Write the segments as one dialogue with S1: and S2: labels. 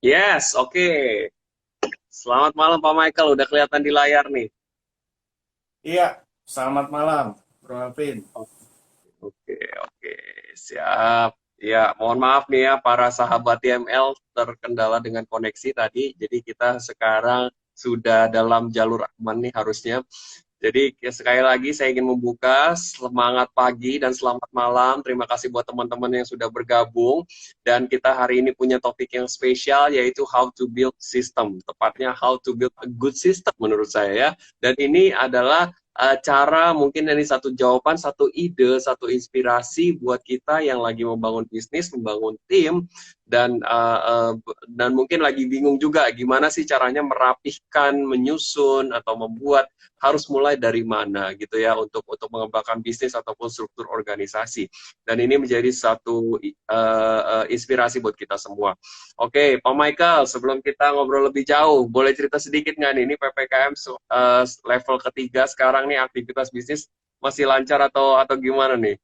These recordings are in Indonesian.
S1: Yes, oke. Selamat malam Pak Michael, udah kelihatan di layar nih.
S2: Iya, selamat malam, Bro Alvin.
S1: Oke, oke, siap. Ya, mohon maaf nih ya para sahabat TML terkendala dengan koneksi tadi. Jadi kita sekarang sudah dalam jalur aman nih harusnya. Jadi sekali lagi saya ingin membuka semangat pagi dan selamat malam. Terima kasih buat teman-teman yang sudah bergabung. Dan kita hari ini punya topik yang spesial yaitu how to build system. Tepatnya how to build a good system menurut saya ya. Dan ini adalah cara mungkin ini satu jawaban, satu ide, satu inspirasi buat kita yang lagi membangun bisnis, membangun tim, dan dan mungkin lagi bingung juga gimana sih caranya merapihkan, menyusun atau membuat harus mulai dari mana gitu ya untuk mengembangkan bisnis ataupun struktur organisasi. Dan ini menjadi satu inspirasi buat kita semua. Oke, Pak Michael, sebelum kita ngobrol lebih jauh, boleh cerita sedikit nggak nih, ini PPKM level ketiga sekarang nih, aktivitas bisnis masih lancar atau gimana nih?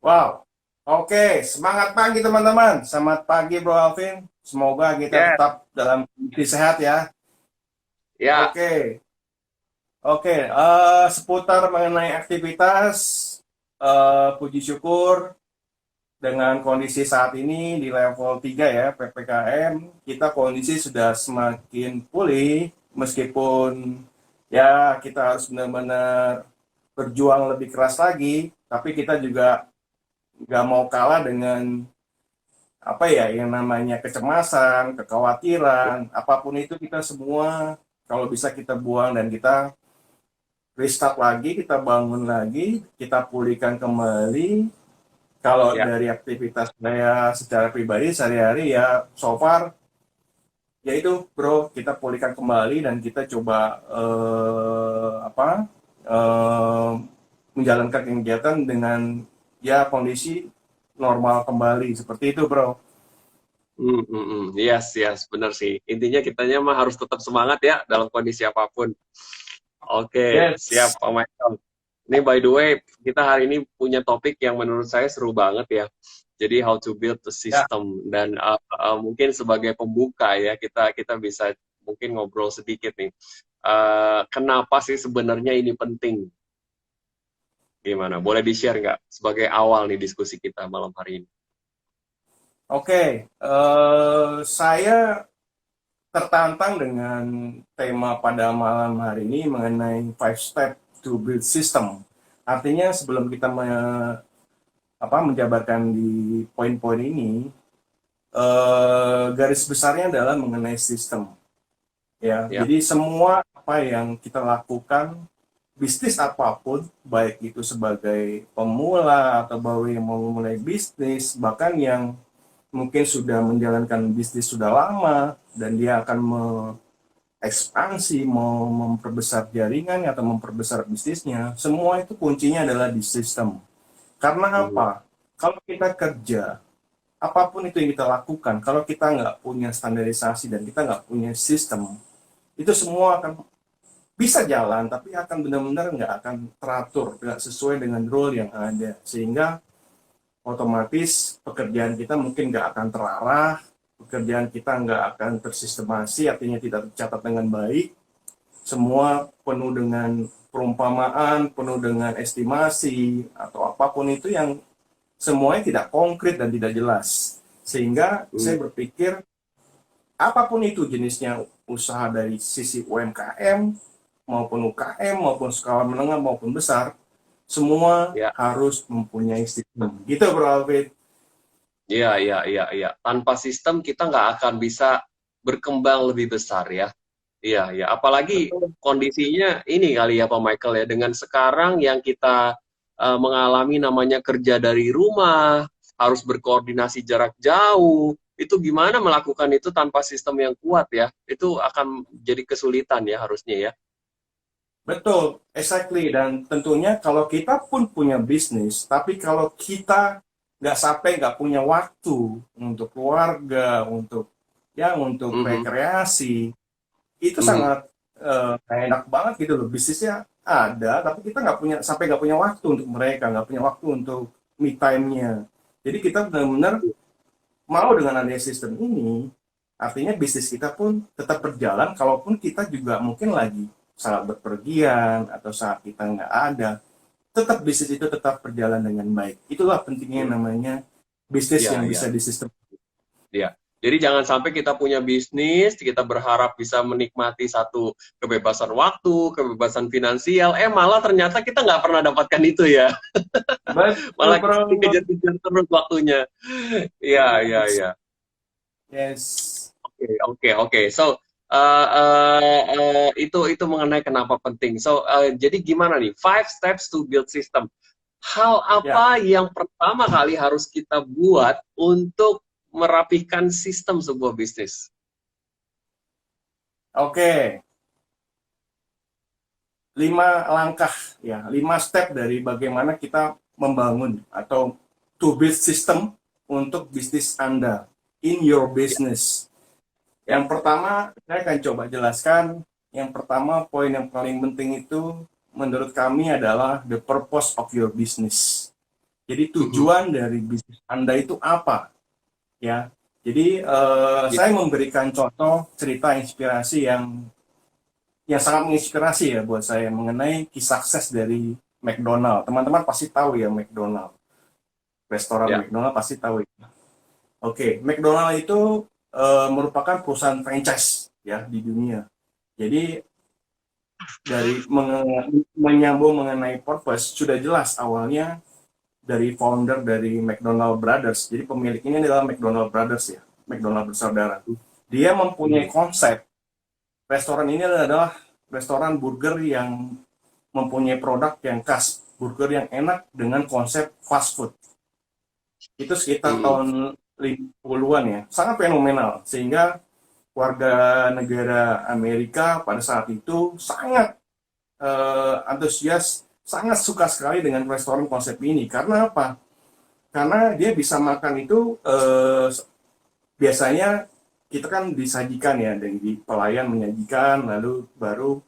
S2: Wow, oke, semangat pagi teman-teman. Selamat pagi Bro Alvin. Semoga kita
S1: Ya,
S2: tetap dalam kondisi sehat ya.
S1: ya,
S2: Oke, oke. Seputar mengenai aktivitas, puji syukur dengan kondisi saat ini di level 3 ya, PPKM, kita kondisi sudah semakin pulih, meskipun ya kita harus benar-benar berjuang lebih keras lagi, tapi kita juga nggak mau kalah dengan apa ya yang namanya kecemasan, kekhawatiran, apapun itu kita semua kalau bisa kita buang dan kita restart lagi, kita bangun lagi, kita pulihkan kembali. Kalau
S1: ya.
S2: dari aktivitas saya secara pribadi sehari-hari ya so far ya itu bro, kita pulihkan kembali dan kita coba eh, menjalankan kegiatan dengan ya kondisi normal kembali seperti itu bro.
S1: Yes, yes, benar sih. Intinya kitanya mah harus tetap semangat ya dalam kondisi apapun. Oke,
S2: Yes.
S1: siap Pak Michael. Ini by the way, kita hari ini punya topik yang menurut saya seru banget ya. Jadi how to build the
S2: Ya,
S1: system, dan mungkin sebagai pembuka ya kita kita bisa mungkin ngobrol sedikit nih. Kenapa sih sebenarnya ini penting? Gimana? Boleh di-share nggak sebagai awal nih diskusi kita malam hari ini?
S2: oke. Saya tertantang dengan tema pada malam hari ini mengenai five step to build system. Artinya sebelum kita menjabarkan di poin-poin ini, garis besarnya adalah mengenai sistem. Ya,
S1: Ya.
S2: jadi semua apa yang kita lakukan, bisnis apapun, baik itu sebagai pemula atau baru yang mau memulai bisnis, bahkan yang mungkin sudah menjalankan bisnis sudah lama dan dia akan mengekspansi, mau memperbesar jaringannya atau memperbesar bisnisnya, semua itu kuncinya adalah di sistem. Karena
S1: Mhm.
S2: apa? Kalau kita kerja, apapun itu yang kita lakukan, kalau kita nggak punya standarisasi dan kita nggak punya sistem, itu semua akan bisa jalan, tapi akan benar-benar nggak akan teratur, nggak sesuai dengan rule yang ada. Sehingga otomatis pekerjaan kita mungkin nggak akan terarah, pekerjaan kita nggak akan tersistemasi, artinya tidak tercatat dengan baik, semua penuh dengan perumpamaan, penuh dengan estimasi, atau apapun itu yang semuanya tidak konkret dan tidak jelas. Sehingga
S1: Hmm.
S2: saya berpikir, apapun itu jenisnya, usaha dari sisi UMKM, maupun UKM, maupun skala menengah, maupun besar, semua
S1: Ya,
S2: harus mempunyai sistem. Gitu Bro Alvin.
S1: iya, iya, iya, iya. Tanpa sistem kita nggak akan bisa berkembang lebih besar ya. Iya, ya. Apalagi
S2: Betul.
S1: kondisinya ini kali ya Pak Michael ya, dengan sekarang yang kita mengalami namanya kerja dari rumah, harus berkoordinasi jarak jauh, itu gimana melakukan itu tanpa sistem yang kuat ya? Itu akan jadi kesulitan ya harusnya ya.
S2: Betul, exactly. Dan tentunya kalau kita pun punya bisnis, tapi kalau kita nggak sampai nggak punya waktu untuk keluarga, untuk
S1: Mhm,
S2: rekreasi, itu
S1: mhm.
S2: sangat nggak enak banget gitu loh. Bisnisnya ada, tapi kita nggak punya waktu untuk mereka, nggak punya waktu untuk me time-nya. Jadi kita benar-benar mau dengan adanya sistem ini, artinya bisnis kita pun tetap berjalan, kalaupun kita juga mungkin lagi saat berpergian atau saat kita nggak ada, tetap bisnis itu tetap berjalan dengan baik. Itulah pentingnya
S1: Hmm.
S2: namanya bisnis
S1: Ya,
S2: yang
S1: ya,
S2: bisa disistem.
S1: ya. Jadi jangan sampai kita punya bisnis, kita berharap bisa menikmati satu kebebasan waktu, kebebasan finansial, malah ternyata kita nggak pernah dapatkan itu ya.
S2: Betul,
S1: Malah
S2: bro.
S1: kita dikejar-kejar terus waktunya. Iya, iya,
S2: Yes.
S1: iya.
S2: Yes.
S1: Oke, oke, oke. So, itu mengenai kenapa penting. So, jadi gimana nih? Five steps to build system. Hal
S2: Ya,
S1: apa yang pertama kali harus kita buat untuk merapikan sistem sebuah bisnis?
S2: oke. 5 langkah, ya, 5 step dari bagaimana kita membangun atau to build system untuk bisnis Anda, in your
S1: Ya,
S2: business.
S1: ya.
S2: Yang pertama, saya akan coba jelaskan. Yang pertama, poin yang paling penting itu menurut kami adalah the purpose of your business. Jadi
S1: Mhm.
S2: tujuan dari bisnis Anda itu apa? Ya. Jadi
S1: Ya,
S2: saya memberikan contoh cerita inspirasi yang sangat menginspirasi ya buat saya mengenai kisah sukses dari McDonald. Teman-teman pasti tahu ya McDonald. Restoran
S1: ya.
S2: McDonald pasti tahu ya. Oke, McDonald itu merupakan perusahaan franchise ya di dunia. Jadi dari menyambung mengenai purpose sudah jelas awalnya dari founder dari McDonald Brothers. Jadi pemilik ini adalah McDonald Brothers ya, McDonald bersaudara. Dia mempunyai
S1: Mhm.
S2: konsep restoran ini adalah restoran burger yang mempunyai produk yang khas, burger yang enak dengan konsep fast food. Itu sekitar
S1: Mhm.
S2: tahun 50-an ya, sangat fenomenal sehingga warga negara Amerika pada saat itu sangat antusias, sangat suka sekali dengan restoran konsep ini. Karena apa? Karena dia bisa makan itu biasanya kita kan disajikan ya, dari pelayan menyajikan, lalu baru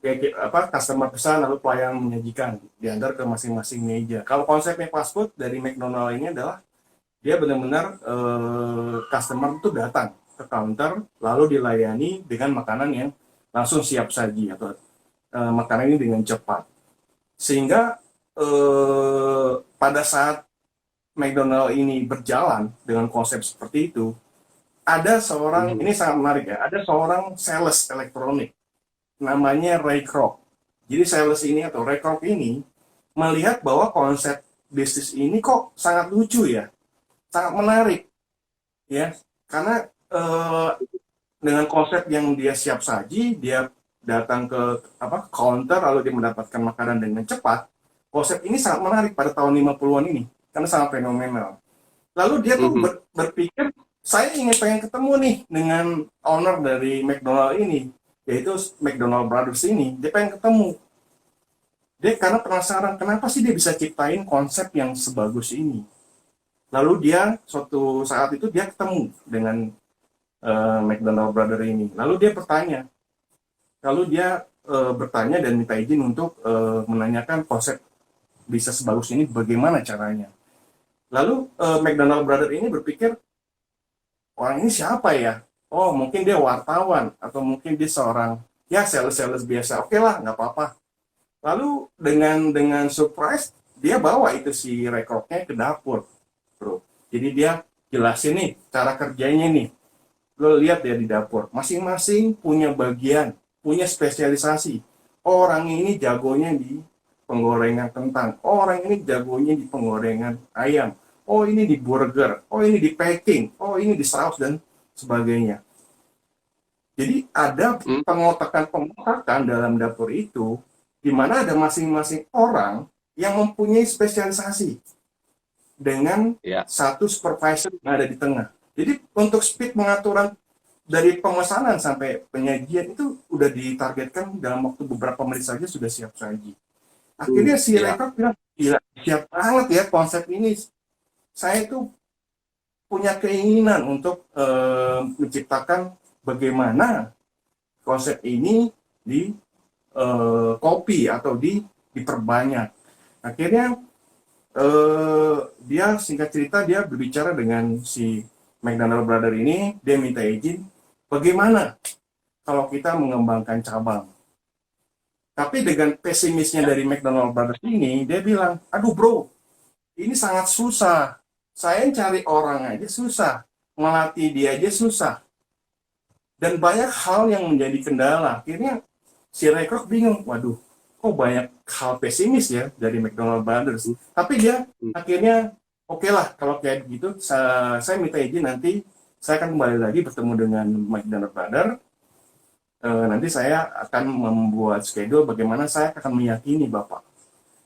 S2: kayak apa customer pesan lalu pelayan menyajikan diantar ke masing-masing meja. Kalau konsepnya fast food dari McDonald ini adalah dia benar-benar customer itu datang ke counter lalu dilayani dengan makanan yang langsung siap saji atau makanan ini dengan cepat. Sehingga pada saat McDonald ini berjalan dengan konsep seperti itu, ada seorang,
S1: Mhm.
S2: ini sangat menarik ya, ada seorang sales elektronik namanya Ray Kroc. Jadi sales ini atau Ray Kroc ini melihat bahwa konsep bisnis ini kok sangat lucu ya, sangat menarik ya, karena dengan konsep yang dia siap saji, dia datang ke apa counter lalu dia mendapatkan makanan dengan cepat. Konsep ini sangat menarik pada tahun 50-an ini karena sangat fenomenal. Lalu dia tuh
S1: Mhm.
S2: berpikir, saya ingin pengen ketemu nih dengan owner dari McDonald ini, yaitu McDonald Brothers ini. Dia pengen ketemu. Dia karena penasaran, kenapa sih dia bisa ciptain konsep yang sebagus ini. Lalu dia suatu saat itu dia ketemu dengan McDonald Brothers ini. Lalu dia bertanya, bertanya dan minta izin untuk menanyakan konsep bisa sebagus ini bagaimana caranya. Lalu McDonald Brothers ini berpikir, orang ini siapa ya? Oh, mungkin dia wartawan atau mungkin dia seorang ya sales-sales biasa. Oke lah, nggak apa-apa. Lalu dengan surprise dia bawa itu si rekornya ke dapur, bro. Jadi dia jelasin nih cara kerjanya nih. Lo lihat ya di dapur, masing-masing punya bagian, punya spesialisasi. Orang ini jagonya di penggorengan kentang, orang ini jagonya di penggorengan ayam, oh ini di burger, oh ini di packing, oh ini di saus dan sebagainya. Jadi ada
S1: Mhm.
S2: pengotakan-pengotakan dalam dapur itu, di mana ada masing-masing orang yang mempunyai spesialisasi dengan
S1: Ya.
S2: satu supervisor yang ada di tengah. Jadi untuk speed pengaturan dari pemesanan sampai penyajian itu udah ditargetkan dalam waktu beberapa menit saja sudah siap saji. Akhirnya si
S1: Ya.
S2: rekor bilang, gila, siap banget ya konsep ini. Saya itu punya keinginan untuk menciptakan bagaimana konsep ini di kopi atau diperbanyak. Akhirnya dia singkat cerita dia berbicara dengan si McDonald Brother ini, dia minta izin, bagaimana kalau kita mengembangkan cabang? Tapi dengan pesimisnya dari McDonald Brothers ini, dia bilang, aduh bro, ini sangat susah. Saya cari orang aja susah. Melatih dia aja susah. Dan banyak hal yang menjadi kendala. Akhirnya si Ray Kroc bingung, waduh, kok banyak hal pesimis ya dari McDonald Brothers. Tapi dia akhirnya, oke lah, kalau kayak gitu, saya minta izin nanti, saya akan kembali lagi bertemu dengan McDonald Brothers. Nanti saya akan membuat schedule bagaimana saya akan meyakini Bapak.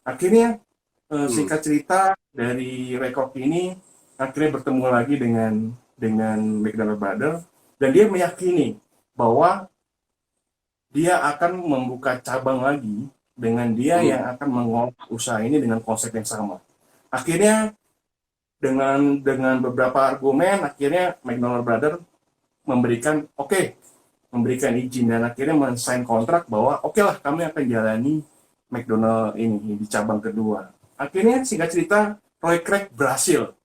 S2: Akhirnya singkat cerita dari rekor ini akhirnya bertemu lagi dengan McDonald Brothers dan dia meyakini bahwa dia akan membuka cabang lagi dengan dia yang akan mengolah usaha ini dengan konsep yang sama. Akhirnya dengan beberapa argumen akhirnya McDonald Brothers memberikan memberikan izin dan akhirnya men-sign kontrak bahwa oke lah kami akan jalani McDonald ini di cabang kedua. Akhirnya singkat cerita Roy Craig berhasil,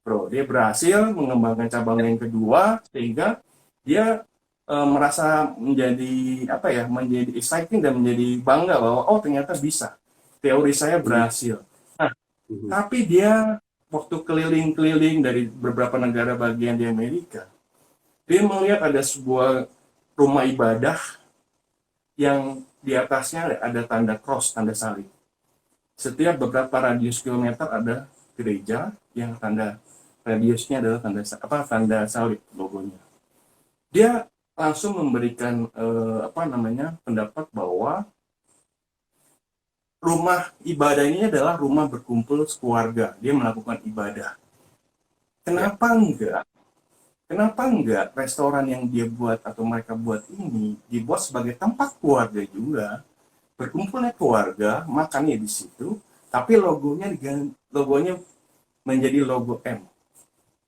S2: bro. Dia berhasil mengembangkan cabang yang kedua sehingga dia merasa menjadi menjadi exciting dan menjadi bangga bahwa ternyata bisa. Teori saya berhasil. Nah, tapi dia waktu keliling-keliling dari beberapa negara bagian di Amerika, dia melihat ada sebuah rumah ibadah yang di atasnya ada tanda cross, tanda salib. Setiap beberapa radius kilometer ada gereja yang tanda radiusnya adalah tanda salib logonya. Dia langsung memberikan pendapat bahwa rumah ibadah ini adalah rumah berkumpul keluarga. Dia melakukan ibadah. Kenapa enggak restoran yang dia buat atau mereka buat ini dibuat sebagai tempat keluarga juga, berkumpulnya keluarga, makannya di situ, tapi logonya menjadi logo M.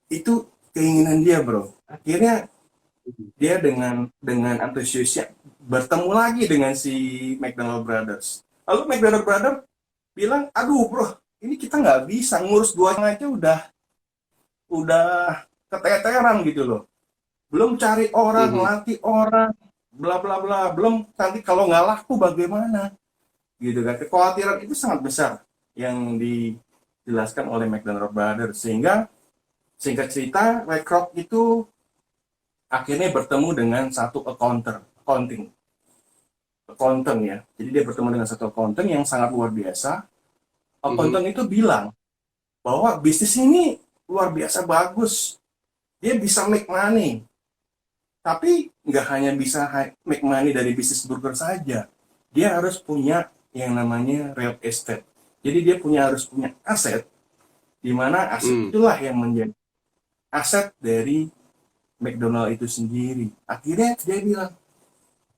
S2: Itu keinginan dia, bro. Akhirnya dia dengan antusiasnya bertemu lagi dengan si McDonald Brothers. Lalu McDonald Brothers bilang, aduh bro, ini kita nggak bisa ngurus dua aja udah keteteran gitu loh. Belum cari orang, melatih orang, bla bla bla. Belum nanti kalau nggak laku bagaimana? Gitu kan. Kekhawatiran itu sangat besar yang dijelaskan oleh McDonald Brothers. Sehingga singkat cerita, Ray Kroc itu akhirnya bertemu dengan satu accounting ya. Jadi dia bertemu dengan satu accounting yang sangat luar biasa. Accounting itu bilang bahwa bisnis ini luar biasa bagus. Dia bisa make money. Tapi nggak hanya bisa make money dari bisnis burger saja. Dia harus punya yang namanya real estate. Jadi dia harus punya aset, di mana aset itulah yang menjadi aset dari McDonald itu sendiri. Akhirnya dia bilang,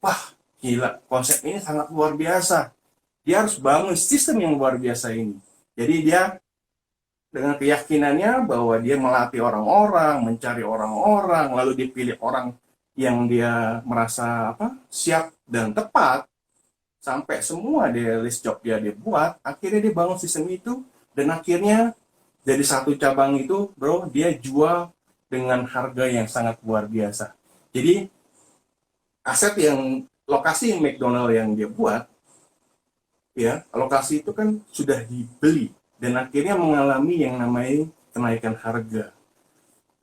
S2: wah gila, konsep ini sangat luar biasa. Dia harus bangun sistem yang luar biasa ini. Jadi dia dengan keyakinannya bahwa dia melatih orang-orang, mencari orang-orang, lalu dipilih orang yang dia merasa siap dan tepat, sampai semua dia list job dia buat, akhirnya dia bangun sistem itu, dan akhirnya dari satu cabang itu, bro, dia jual dengan harga yang sangat luar biasa. Jadi aset lokasi McDonald yang dia buat, ya lokasi itu kan sudah dibeli dan akhirnya mengalami yang namanya kenaikan harga.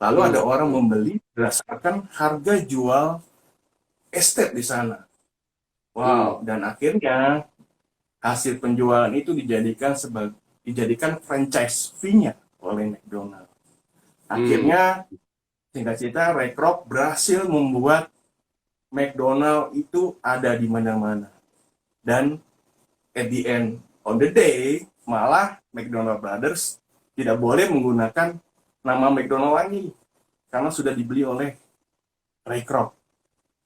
S2: Lalu ada orang membeli berdasarkan harga jual estate di sana. Wow, dan akhirnya hasil penjualan itu dijadikan franchise fee-nya oleh McDonald. Akhirnya singkat cerita, Ray Kroc berhasil membuat McDonald itu ada di mana-mana. Dan at the end of the day, malah McDonald Brothers tidak boleh menggunakan nama McDonald lagi karena sudah dibeli oleh Ray Kroc.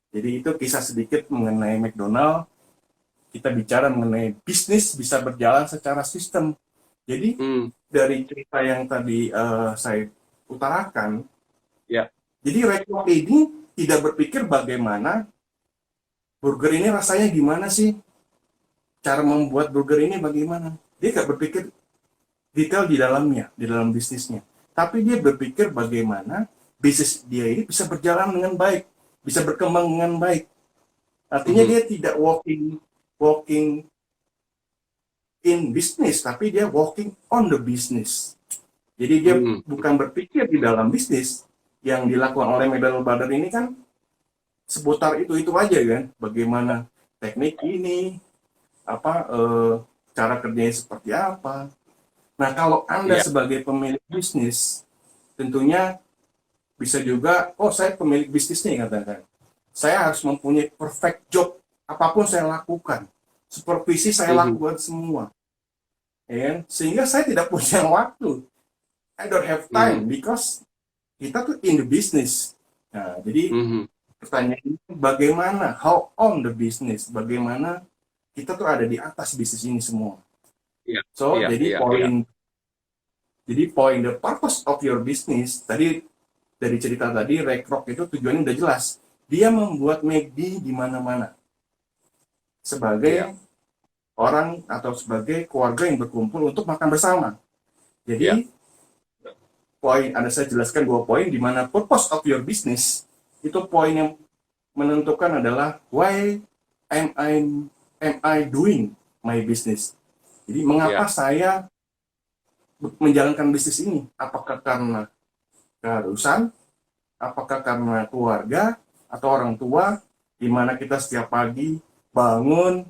S2: Jadi itu kisah sedikit mengenai McDonald. Kita bicara mengenai bisnis bisa berjalan secara sistem. Jadi dari cerita yang tadi saya utarakan, jadi Ray Kroc ini tidak berpikir bagaimana burger ini rasanya gimana sih, cara membuat burger ini bagaimana. Dia nggak berpikir detail di dalamnya, di dalam bisnisnya. Tapi dia berpikir bagaimana bisnis dia ini bisa berjalan dengan baik, bisa berkembang dengan baik. Artinya
S1: Mhm.
S2: dia tidak walking walking in business, tapi dia walking on the business. Jadi dia
S1: Mhm.
S2: bukan berpikir di dalam bisnis. Yang dilakukan oleh Medal Brother ini kan seputar itu aja kan, bagaimana teknik ini, apa cara kerjanya seperti apa. Nah, kalau Anda
S1: Iya.
S2: sebagai pemilik bisnis, tentunya bisa juga, oh saya pemilik bisnis nih katakan. Saya harus mempunyai perfect job apapun saya lakukan. Supervisi saya
S1: Mhm.
S2: lakukan semua. Ya kan? Sehingga saya tidak punya waktu. I don't have
S1: Mhm.
S2: time because kita tuh in the business. Nah, jadi
S1: Mhm.
S2: pertanyaannya bagaimana, how on the business, bagaimana kita tuh ada di atas bisnis ini semua.
S1: Iya.
S2: So,
S1: Iya. Iya. Iya.
S2: jadi poin the purpose of your business, tadi dari cerita tadi, Rekrok itu tujuannya udah jelas. Dia membuat McD di mana-mana
S1: Iya.
S2: sebagai orang atau sebagai keluarga yang berkumpul untuk makan bersama.
S1: Iya.
S2: Jadi, poin, ada saya jelaskan dua poin di mana purpose of your business itu poin yang menentukan adalah why am I am I doing my business. Jadi mengapa
S1: Iya.
S2: saya menjalankan bisnis ini? Apakah karena keharusan, apakah karena keluarga atau orang tua, di mana kita setiap pagi bangun,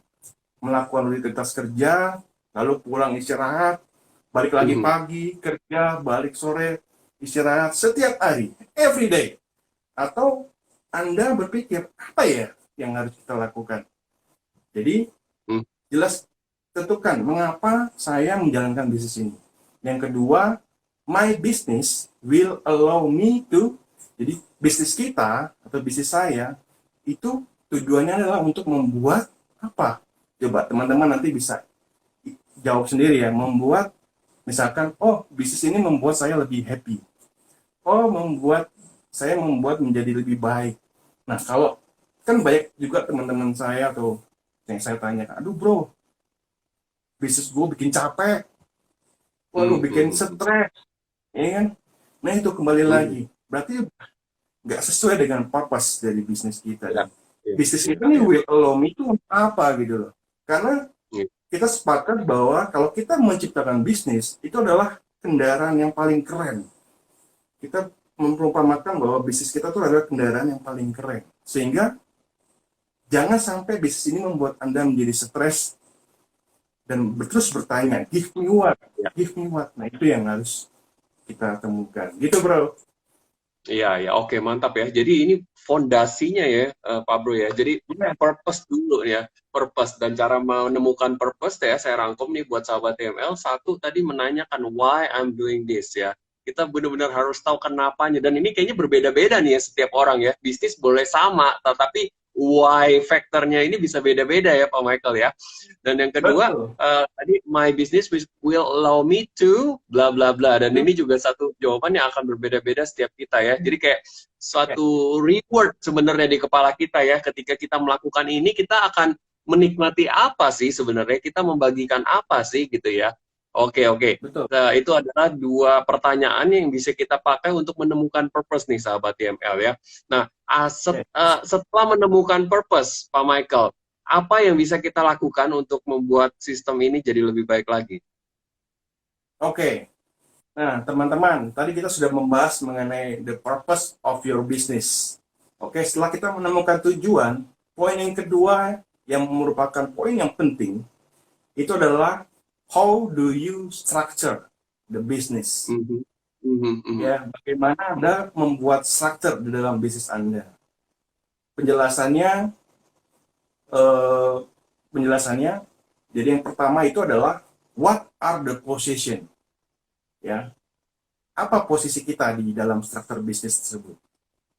S2: melakukan rutinitas kerja, lalu pulang istirahat, balik lagi
S1: Mhm.
S2: pagi, kerja, balik sore, istirahat, setiap hari, every day. Atau Anda berpikir, apa ya yang harus kita lakukan? Jadi,
S1: Mhm.
S2: jelas tentukan mengapa saya menjalankan bisnis ini. Yang kedua, my business will allow me to, jadi bisnis kita atau bisnis saya itu tujuannya adalah untuk membuat apa? Coba teman-teman nanti bisa jawab sendiri ya, membuat misalkan, oh bisnis ini membuat saya lebih happy. Oh membuat menjadi lebih baik. Nah kalau kan banyak juga teman-teman saya atau yang saya tanya, aduh bro, bisnis gue bikin capek, waduh bikin
S1: Mhm.
S2: stres, ya kan? Nah itu kembali
S1: Mhm.
S2: lagi, berarti nggak sesuai dengan purpose dari bisnis kita.
S1: Iya.
S2: Dan
S1: Iya.
S2: bisnis
S1: Iya.
S2: kita nih
S1: Iya.
S2: will allow me itu apa gitu loh. Karena
S1: Iya.
S2: kita sepakat bahwa kalau kita menciptakan bisnis itu adalah kendaraan yang paling keren. Kita memperumpamakan bahwa bisnis kita tuh adalah kendaraan yang paling keren. Sehingga jangan sampai bisnis ini membuat Anda menjadi stres dan terus bertanya, give me what?
S1: Iya.
S2: Give me what? Nah itu yang harus kita temukan. Gitu bro.
S1: Iya, ya, oke, mantap ya. Jadi ini fondasinya ya, Pak Bro ya. Jadi
S2: Iya,
S1: purpose dulu ya, purpose dan cara menemukan purpose ya. Saya rangkum nih buat sahabat TML. Satu tadi menanyakan why I'm doing this ya. Kita benar-benar harus tahu kenapanya. Dan ini kayaknya berbeda-beda nih ya setiap orang ya. Bisnis boleh sama, tetapi why factornya ini bisa beda-beda ya, Pak Michael ya. Dan yang kedua,
S2: betul.
S1: tadi my business will allow me to bla bla bla, dan ini juga satu jawaban yang akan berbeda-beda setiap kita ya. Jadi kayak
S2: Ya,
S1: suatu reward sebenarnya di kepala kita ya, ketika kita melakukan ini kita akan menikmati apa sih sebenarnya, kita membagikan apa sih gitu ya. Oke, oke.
S2: betul.
S1: Nah, itu adalah dua pertanyaan yang bisa kita pakai untuk menemukan purpose nih sahabat TML ya. Nah,
S2: Ya.
S1: setelah menemukan purpose Pak Michael, apa yang bisa kita lakukan untuk membuat sistem ini jadi lebih baik lagi?
S2: Oke. Nah, teman-teman, tadi kita sudah membahas mengenai the purpose of your business. Oke, setelah kita menemukan tujuan, poin yang kedua yang merupakan poin yang penting itu adalah how do you structure the business?
S1: Mhm. Mhm. Mhm.
S2: Ya, bagaimana Anda membuat structure di dalam bisnis Anda? Penjelasannya, eh, penjelasannya, jadi yang pertama itu adalah what are the position? Ya, apa posisi kita di dalam struktur bisnis tersebut?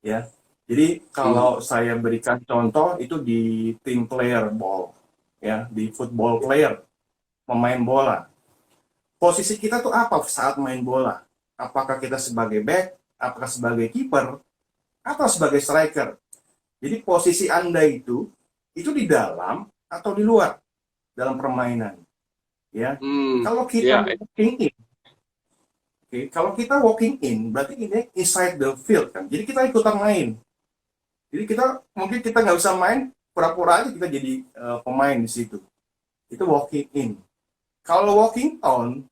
S2: Ya, jadi
S1: Mhm.
S2: kalau saya berikan contoh itu di team player ball, ya, di football player, pemain bola. Posisi kita tuh apa saat main bola? Apakah kita sebagai back, apakah sebagai kiper, atau sebagai striker? Jadi posisi Anda itu di dalam atau di luar dalam permainan, ya.
S1: Hmm.
S2: Kalau kita
S1: Ya.
S2: thinking, Oke, kalau kita walking in, berarti ini inside the field kan. Jadi kita ikutan main. Jadi kita mungkin kita nggak usah main, pura-pura aja kita jadi pemain di situ. Itu walking in. Kalau walking on,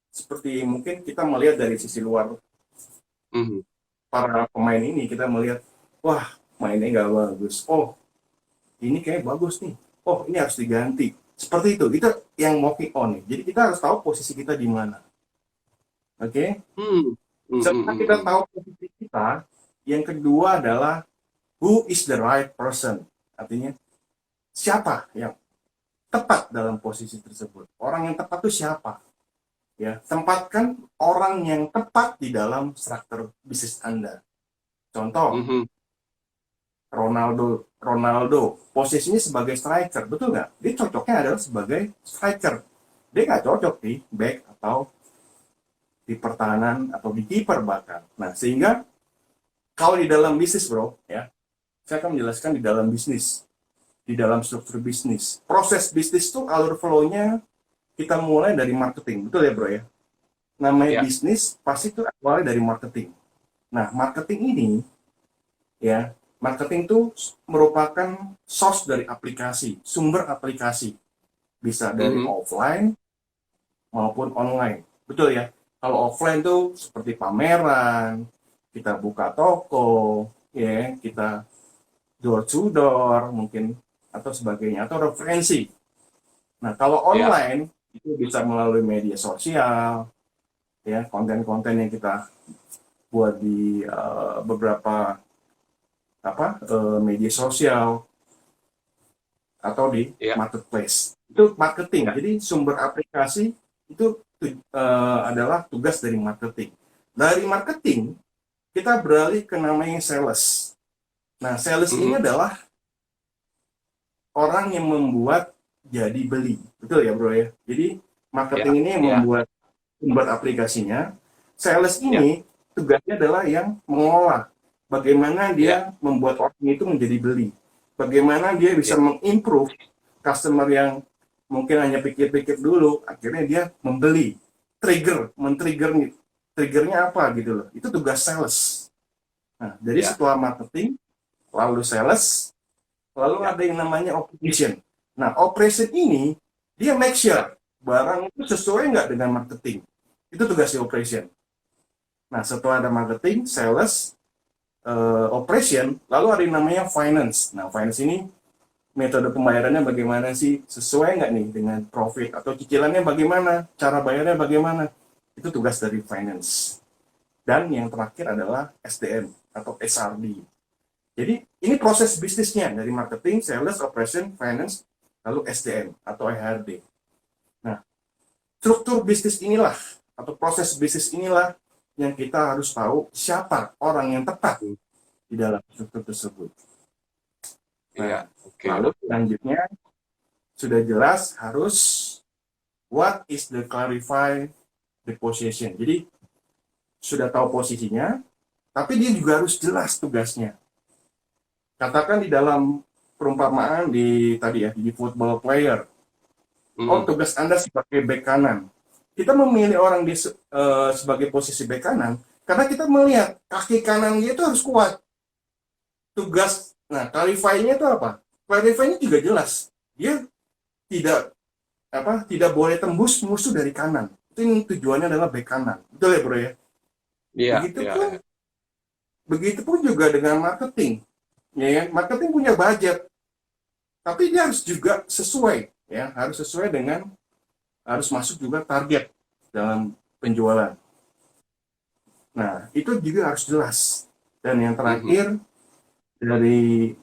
S2: seperti mungkin kita melihat dari sisi luar
S1: Mhm.
S2: para pemain ini, kita melihat, wah mainnya nggak bagus. Oh, ini kayak bagus nih. Oh, ini harus diganti. Seperti itu. Itu yang walking on nih. Jadi kita harus tahu posisi kita di mana. Oke?
S1: Hmm. Hmm, hmm,
S2: Setelah
S1: hmm,
S2: kita
S1: hmm.
S2: tahu posisi kita, yang kedua adalah who is the right person. Artinya siapa yang tepat dalam posisi tersebut. Orang yang tepat itu siapa? Ya, tempatkan orang yang tepat di dalam struktur bisnis Anda. Contoh,
S1: Mhm.
S2: Ronaldo posisinya sebagai striker, betul nggak? Dia cocoknya adalah sebagai striker. Dia nggak cocok di back atau di pertahanan atau di kiper bahkan. Nah, sehingga kalau di dalam bisnis, bro, ya, saya akan menjelaskan di dalam bisnis, di dalam struktur bisnis. Proses bisnis itu alur flow-nya kita mulai dari marketing, betul ya, bro ya? Namanya
S1: Ya.
S2: bisnis pasti itu awalnya dari marketing. Nah, marketing ini, ya, marketing itu merupakan source dari aplikasi, sumber aplikasi. Bisa dari
S1: Mhm.
S2: offline maupun online. Betul ya? Kalau offline tuh seperti pameran, kita buka toko, ya, kita door to door mungkin atau sebagainya atau referensi. Nah, kalau
S1: Ya.
S2: online itu bisa melalui media sosial, ya, konten-konten yang kita buat di beberapa media sosial atau di
S1: Ya.
S2: marketplace. Itu marketing.
S1: Ya.
S2: Jadi sumber aplikasi itu adalah tugas dari marketing. Dari marketing kita beralih ke namanya sales. Nah, sales ini
S1: Mhm.
S2: adalah orang yang membuat jadi beli. Betul ya, bro ya? Jadi
S1: Ya.
S2: marketing ini yang
S1: Ya.
S2: membuat sumber aplikasinya. Sales
S1: Ya.
S2: ini tugasnya adalah yang mengolah. Bagaimana
S1: Ya.
S2: dia membuat orang itu menjadi beli. Bagaimana dia bisa
S1: Ya.
S2: mengimprove customer yang mungkin hanya pikir-pikir dulu, akhirnya dia membeli. Men-trigger, triggernya apa gitu loh. Itu tugas sales. Nah, jadi
S1: Ya.
S2: setelah marketing, lalu sales, lalu
S1: Ya.
S2: ada yang namanya operation. Nah, operation ini dia make
S1: Ya.
S2: sure barang itu sesuai nggak dengan marketing. Itu tugas di operation. Nah, setelah ada marketing, sales, operation, lalu ada yang namanya finance. Nah, finance ini metode pembayarannya bagaimana sih? Sesuai nggak nih dengan profit? Atau cicilannya bagaimana? Cara bayarnya bagaimana? Itu tugas dari finance. Dan yang terakhir adalah SDM atau SRD. Jadi ini proses bisnisnya dari marketing, sales, operation, finance, lalu SDM atau HRD. Nah, struktur bisnis inilah atau proses bisnis inilah yang kita harus tahu siapa orang yang tepat
S1: Hmm.
S2: di dalam struktur tersebut.
S1: Iya.
S2: Nah,
S1: Oke.
S2: lalu selanjutnya sudah jelas harus what is the clarify the position. Jadi sudah tahu posisinya, tapi dia juga harus jelas tugasnya. Katakan di dalam perumpamaan di tadi ya di football player. Oh,
S1: Mhm.
S2: tugas Anda sebagai bek kanan. Kita memilih orang di sebagai posisi bek kanan karena kita melihat kaki kanan dia itu harus kuat. Tugas, nah, clarify-nya itu apa? Clarify-nya juga jelas. Dia tidak tidak boleh tembus musuh dari kanan. Itu yang tujuannya adalah bek kanan. Betul ya, bro ya?
S1: Iya. Iya.
S2: Begitupun begitupun juga dengan marketing. Ya, ya, marketing punya budget, tapi dia harus juga sesuai, ya, harus sesuai dengan harus masuk juga target dalam penjualan. Nah, itu juga harus jelas. Dan yang
S1: Mhm.
S2: terakhir dari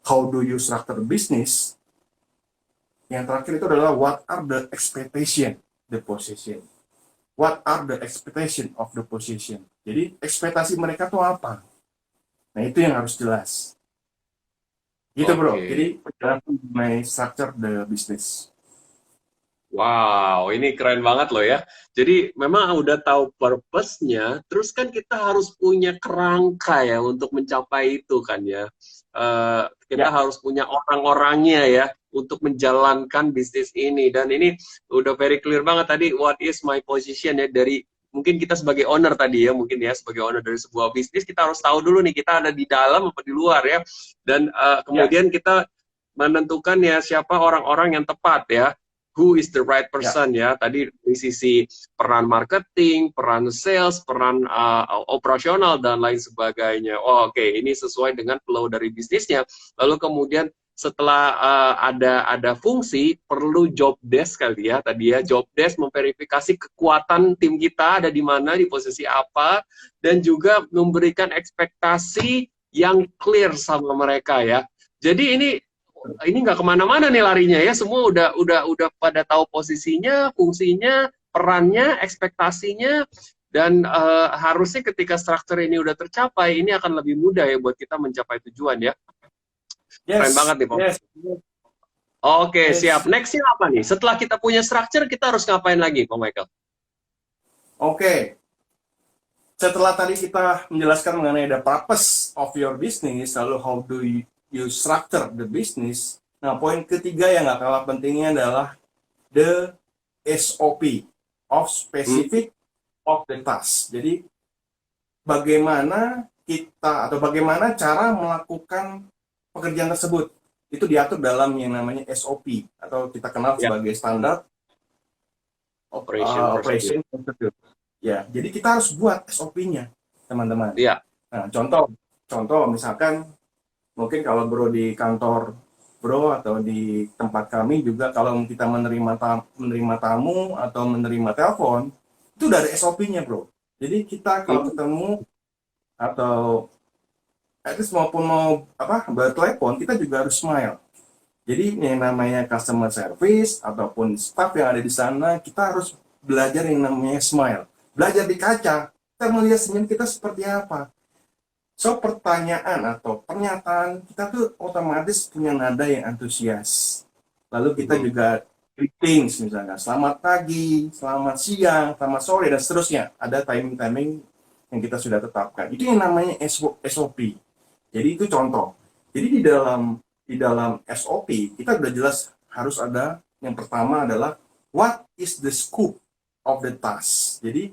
S2: how do you structure business, yang terakhir itu adalah what are the expectation the position. What are the expectation of the position. Jadi ekspektasi mereka tuh apa? Nah, itu yang harus jelas. Gitu, bro.
S1: Oke.
S2: Jadi penjelasan mengenai structure the business.
S1: Wow, ini keren banget loh ya. Jadi memang udah tahu purpose-nya, terus kan kita harus punya kerangka ya untuk mencapai itu kan ya. Kita
S2: Ya,
S1: harus punya orang-orangnya ya untuk menjalankan bisnis ini. Dan ini udah very clear banget tadi, what is my position ya, dari mungkin kita sebagai owner tadi ya, mungkin ya sebagai owner dari sebuah bisnis, kita harus tahu dulu nih kita ada di dalam apa di luar ya. Dan
S2: Ya,
S1: kemudian kita menentukan ya siapa orang-orang yang tepat ya. Who is the right
S2: ya,
S1: person ya. Tadi dari sisi peran marketing, peran sales, peran operasional dan lain sebagainya. Oh, oke, ini sesuai dengan flow dari bisnisnya. Lalu kemudian setelah ada fungsi, perlu job desk kali ya tadi ya, job desk memverifikasi kekuatan tim kita ada di mana, di posisi apa, dan juga memberikan ekspektasi yang clear sama mereka ya. Jadi ini nggak kemana-mana nih larinya ya, semua udah pada tahu posisinya, fungsinya, perannya, ekspektasinya, dan harusnya ketika struktur ini udah tercapai, ini akan lebih mudah ya buat kita mencapai tujuan ya. Keren banget
S2: yes,
S1: nih, Pom.
S2: yes,
S1: Oke, siap.
S2: yes.
S1: Nextnya apa nih? Setelah kita punya structure, kita harus ngapain lagi, Pak Michael?
S2: Oke, setelah tadi kita menjelaskan mengenai the purpose of your business, lalu how do you structure the business. Nah, poin ketiga yang nggak kalah pentingnya adalah the SOP of
S1: Hmm,
S2: specific of the task. Jadi bagaimana kita atau bagaimana cara melakukan pekerjaan tersebut itu diatur dalam yang namanya SOP atau kita kenal
S1: ya,
S2: sebagai standar
S1: operation procedure.
S2: operation procedure. Ya, jadi kita harus buat SOP-nya, teman-teman.
S1: Iya.
S2: Nah, contoh misalkan mungkin kalau bro di kantor bro atau di tempat kami juga kalau kita menerima tamu atau menerima telepon itu udah ada SOP-nya bro. Jadi kita kalau
S1: Hmm,
S2: ketemu atau at least maupun mau apa bertelepon kita juga harus smile. Jadi yang namanya customer service ataupun staff yang ada di sana kita harus belajar yang namanya smile. Belajar di kaca, kita melihat senyum kita seperti apa. So, pertanyaan atau pernyataan kita tuh otomatis punya nada yang antusias. Lalu kita
S1: hmm.
S2: juga greetings misalnya, selamat pagi, selamat siang, selamat sore, dan seterusnya. Ada timing-timing yang kita sudah tetapkan. Itu yang namanya SOP. Jadi itu contoh. Jadi di dalam SOP kita sudah jelas harus ada yang pertama adalah what is the scope of the task. Jadi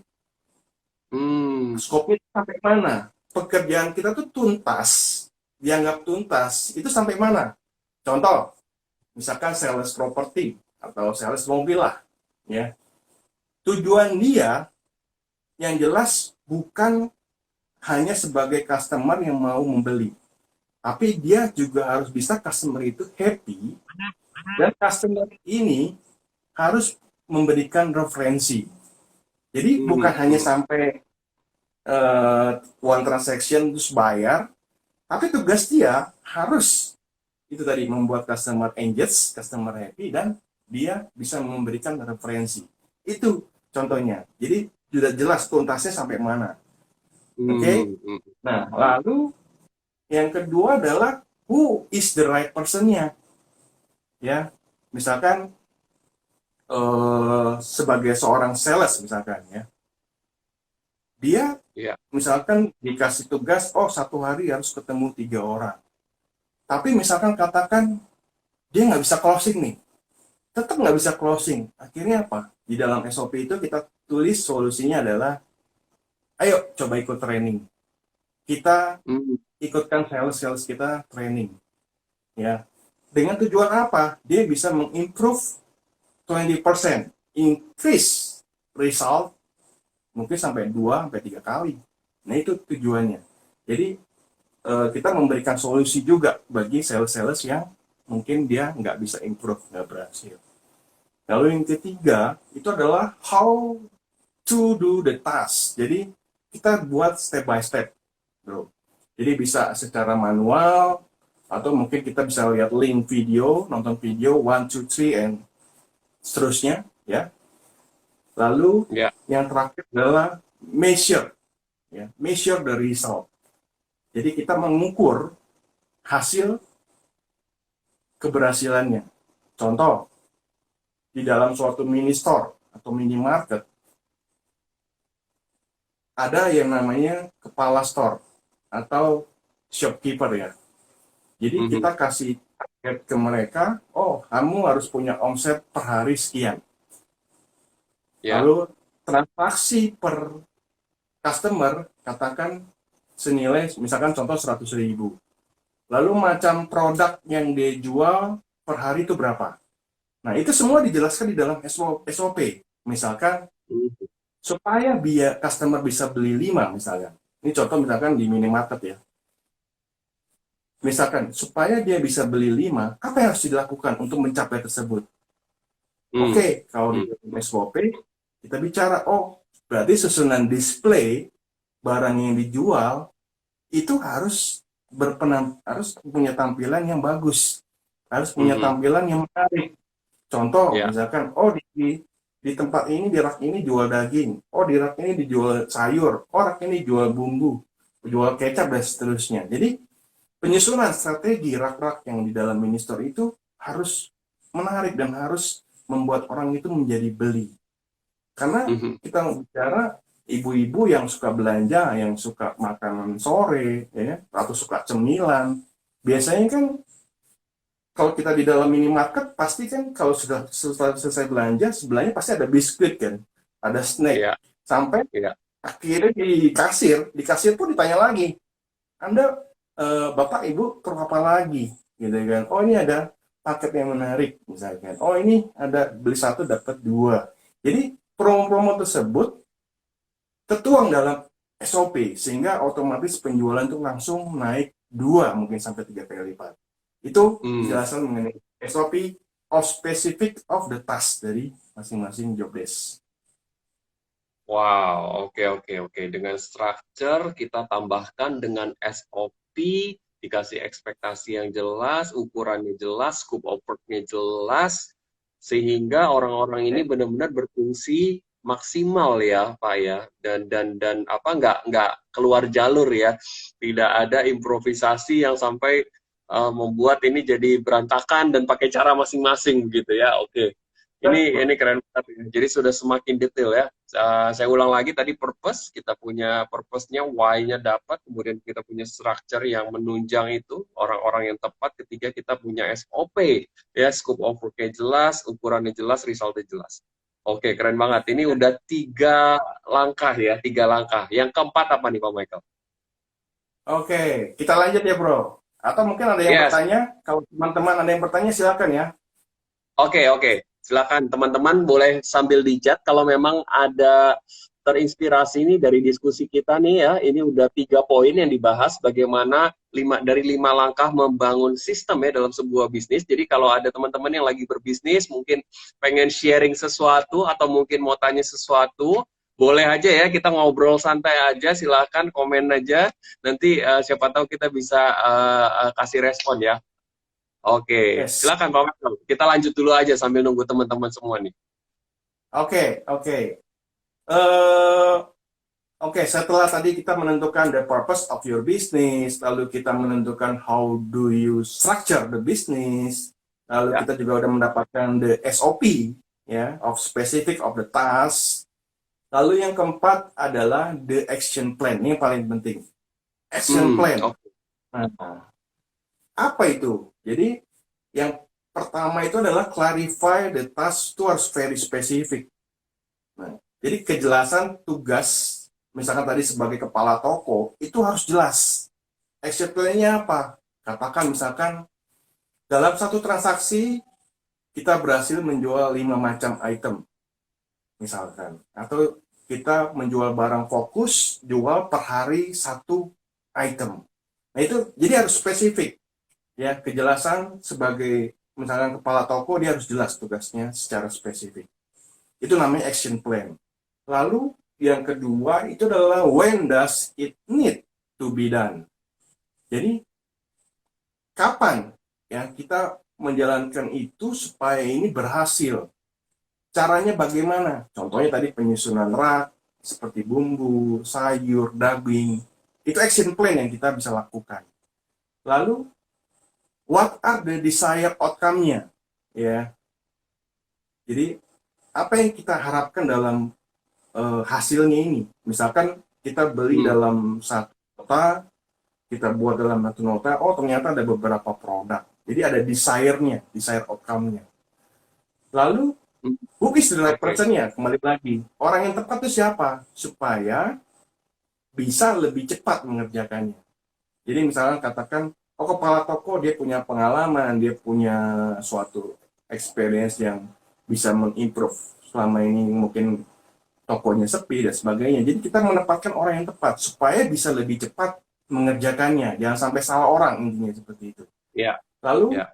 S1: Hmm,
S2: scope-nya sampai mana? Pekerjaan kita tuh tuntas, dianggap tuntas, itu sampai mana? Contoh, misalkan sales property atau sales mobil lah, ya. Tujuan dia yang jelas bukan hanya sebagai customer yang mau membeli, tapi dia juga harus bisa customer itu happy dan customer ini harus memberikan referensi. Jadi
S1: hmm,
S2: bukan hanya
S1: hmm.
S2: sampai one transaction terus bayar, tapi tugas dia harus itu tadi membuat customer engaged, customer happy, dan dia bisa memberikan referensi. Itu contohnya. Jadi sudah jelas tuntasnya sampai mana. Oke? Okay?
S1: Hmm, hmm,
S2: Nah, lalu yang kedua adalah who is the right person-nya. Ya, misalkan sebagai seorang sales misalkan ya, dia
S1: ya.
S2: misalkan dikasih tugas, oh 1 hari harus ketemu 3 orang. Tapi misalkan katakan dia nggak bisa closing nih, tetap nggak bisa closing. Akhirnya apa? Di dalam SOP itu kita tulis solusinya adalah, ayo coba ikut training. Kita
S1: Hmm,
S2: ikutkan sales kita training. Ya, dengan tujuan apa? Dia bisa mengimprove 20%, increase result mungkin sampai 2 sampai 3 kali. Nah, itu tujuannya. Jadi kita memberikan solusi juga bagi sales-sales yang mungkin dia nggak bisa improve, nggak berhasil. Lalu yang ketiga, itu adalah how to do the task. Jadi, kita buat step by step, bro. Jadi bisa secara manual, atau mungkin kita bisa lihat link video, nonton video, 1, 2, 3, and seterusnya, ya. Lalu,
S1: ya.
S2: yang terakhir adalah measure, ya. Measure the result. Jadi, kita mengukur hasil keberhasilannya. Contoh, di dalam suatu mini store atau minimarket, ada yang namanya kepala store atau shopkeeper ya. Jadi
S1: Mhm.
S2: kita kasih target ke mereka, oh kamu harus punya omset per hari sekian.
S1: Ya.
S2: Lalu transaksi per customer katakan senilai misalkan contoh 100.000. Lalu macam produk yang dia jual per hari itu berapa. Nah, itu semua dijelaskan di dalam SOP. Misalkan
S1: Mhm.
S2: supaya biar customer bisa beli 5 misalnya. Ini contoh misalkan di minimarket ya. Misalkan supaya dia bisa beli 5, apa yang harus dilakukan untuk mencapai tersebut?
S1: Hmm.
S2: Oke, kalau di
S1: Hmm.
S2: dalam SOP kita bicara, oh berarti susunan display barang yang dijual itu harus punya tampilan yang bagus, harus punya
S1: Mhm.
S2: tampilan yang menarik. Contoh,
S1: Ya.
S2: misalkan, oh di tempat ini, di rak ini jual daging, oh di rak ini dijual sayur, oh rak ini jual bumbu, jual kecap dan seterusnya. Jadi penyusunan strategi rak-rak yang di dalam mini store itu harus menarik dan harus membuat orang itu menjadi beli. Karena
S1: Mhm.
S2: kita bicara ibu-ibu yang suka belanja, yang suka makanan sore, ya, atau suka cemilan, biasanya kan kalau kita di dalam minimarket pasti kan kalau sudah selesai belanja sebelahnya pasti ada biskuit kan, ada snack,
S1: Ya.
S2: sampai
S1: Ya.
S2: akhirnya di kasir pun ditanya lagi, Anda Bapak Ibu perlu apa lagi, gitu kan? Oh ini ada paket yang menarik misalkan, oh ini ada beli satu dapat dua. Jadi promo-promo tersebut tertuang dalam SOP sehingga otomatis penjualan itu langsung naik 2 mungkin sampai 3 kali lipat. Itu
S1: Hmm.
S2: penjelasan mengenai SOP of specific of the task dari masing-masing job desk.
S1: Wow, oke oke oke. Dengan structure kita tambahkan dengan SOP, dikasih ekspektasi yang jelas, ukurannya jelas, scope of work-nya jelas, sehingga orang-orang ini
S2: Oke.
S1: benar-benar berfungsi maksimal ya, Pak ya. Dan apa nggak keluar jalur ya. Tidak ada improvisasi yang sampai membuat ini jadi berantakan dan pakai cara masing-masing gitu ya. Oke. Ini
S2: Betul.
S1: keren banget ya. Jadi sudah semakin detail ya. Saya ulang lagi tadi purpose, kita punya purpose-nya, why-nya dapat, kemudian kita punya structure yang menunjang itu, orang-orang yang tepat, ketiga kita punya SOP, ya, scope of work-nya jelas, ukurannya jelas, result-nya jelas. Oke, keren banget. Ini udah 3 langkah ya, 3 langkah. Yang keempat apa nih Pak Michael?
S2: Oke, kita lanjut ya bro. Atau mungkin ada yang
S1: Yes.
S2: bertanya, kalau teman-teman ada yang bertanya silakan ya.
S1: Oke, oke. Silakan teman-teman boleh sambil di-chat kalau memang ada terinspirasi nih dari diskusi kita nih ya. Ini udah 3 poin yang dibahas bagaimana dari 5 langkah membangun sistem ya dalam sebuah bisnis. Jadi kalau ada teman-teman yang lagi berbisnis, mungkin pengen sharing sesuatu atau mungkin mau tanya sesuatu, boleh aja ya kita ngobrol santai aja. Silakan komen aja. Nanti siapa tahu kita bisa kasih respon ya. Oke,
S2: Yes.
S1: silakan Pak Michael. Kita lanjut dulu aja sambil nunggu teman-teman semua nih.
S2: Oke, oke. Eh, Oke, setelah tadi kita menentukan the purpose of your business, lalu kita menentukan how do you structure the business, lalu
S1: Ya.
S2: kita juga udah mendapatkan the SOP, ya, of specific of the task. Lalu yang keempat adalah the action plan, ini yang paling penting. Action plan.
S1: Oke.
S2: Nah, apa itu? Jadi yang pertama itu adalah clarify the task itu harus very specific. Nah, jadi kejelasan tugas, misalkan tadi sebagai kepala toko, itu harus jelas. Action plan-nya apa? Katakan misalkan dalam satu transaksi kita berhasil menjual 5 macam item, misalkan. Atau kita menjual barang fokus, jual per hari satu item. Nah itu jadi harus spesifik. Ya, kejelasan sebagai misalkan kepala toko dia harus jelas tugasnya secara spesifik. Itu namanya action plan. Lalu yang kedua itu adalah when does it need to be done. Jadi kapan ya kita menjalankan itu supaya ini berhasil. Caranya bagaimana? Contohnya tadi penyusunan rak seperti bumbu, sayur, daging. Itu action plan yang kita bisa lakukan. Lalu what are the desired outcome-nya? Ya. Jadi apa yang kita harapkan dalam hasilnya ini? Misalkan kita beli
S1: Hmm.
S2: dalam satu nota, kita buat dalam satu nota, oh ternyata ada beberapa produk. Jadi ada desire-nya, desire outcome-nya. Lalu
S1: Hmm,
S2: Who is the right
S1: oke.
S2: person ya? Kembali lagi. Orang yang tepat itu siapa? Supaya bisa lebih cepat mengerjakannya. Jadi misalnya katakan, oh kepala toko dia punya pengalaman, dia punya suatu experience yang bisa mengimprove selama ini mungkin tokonya sepi dan sebagainya. Jadi kita menempatkan orang yang tepat supaya bisa lebih cepat mengerjakannya. Jangan sampai salah orang intinya seperti itu.
S1: Ya,
S2: Lalu,
S1: ya.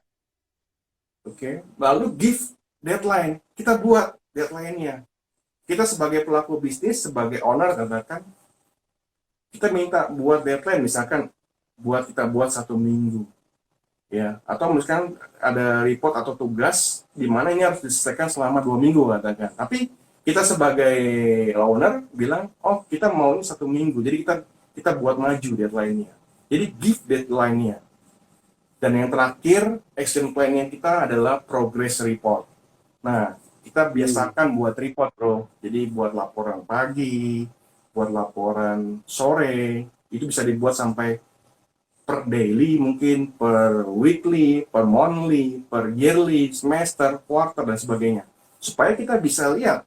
S2: lalu give deadline. Kita buat deadline-nya. Kita sebagai pelaku bisnis, sebagai owner katakan, kita minta buat deadline misalkan kita buat 1 minggu ya, atau misalkan ada report atau tugas di mana ini harus diselesaikan selama 2 minggu katakan, tapi kita sebagai owner bilang oh kita mau ini 1 minggu, jadi kita buat maju deadline-nya, jadi give deadline-nya. Dan yang terakhir action plan-nya kita adalah progress report. Nah, kita
S1: Hmm,
S2: biasakan buat report bro, jadi buat laporan pagi, buat laporan sore, itu bisa dibuat sampai per daily, mungkin per weekly, per monthly, per yearly, semester, quarter, dan sebagainya. Supaya kita bisa lihat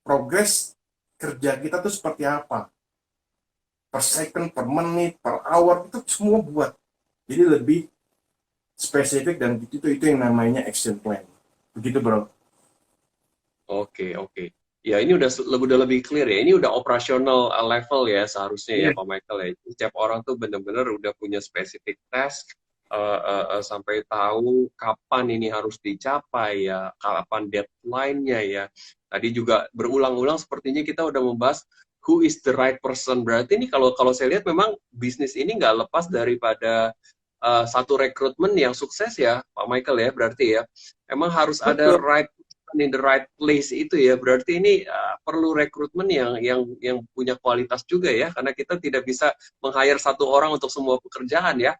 S2: progres kerja kita tuh seperti apa. Per second, per menit, per hour, itu semua buat. Jadi lebih spesifik dan itu yang namanya action plan. Begitu bro.
S1: oke, oke. Ya, ini udah lebih clear ya. Ini udah operasional level ya seharusnya ya
S2: Iya,
S1: Pak Michael ya. Setiap orang tuh bener-bener udah punya spesifik task, sampai tahu kapan ini harus dicapai ya, kapan deadline-nya ya. Tadi juga berulang-ulang sepertinya kita udah membahas who is the right person. Berarti ini kalau kalau saya lihat memang bisnis ini nggak lepas daripada satu rekrutmen yang sukses ya Pak Michael ya, berarti ya. Emang harus ada
S2: betul.
S1: right in the right place itu ya. Berarti ini perlu rekrutmen yang punya kualitas juga ya, karena kita tidak bisa meng-hire satu orang untuk semua pekerjaan ya.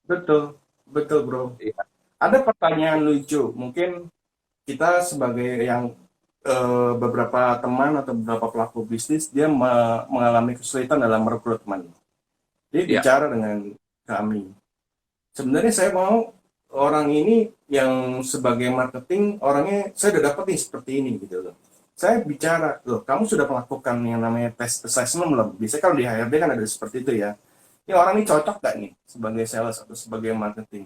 S2: Betul. Betul bro.
S1: Iya.
S2: Ada pertanyaan lucu. Mungkin kita sebagai yang beberapa teman atau beberapa pelaku bisnis dia mengalami kesulitan dalam rekrutmen. Dia
S1: Iya.
S2: bicara dengan kami. Sebenarnya saya mau orang ini yang sebagai marketing orangnya saya udah dapat nih seperti ini gitu loh. Saya bicara, loh kamu sudah melakukan yang namanya test assessment belum? Biasanya kalau di HRD kan ada seperti itu ya. Ini orang ini cocok gak nih sebagai sales atau sebagai marketing?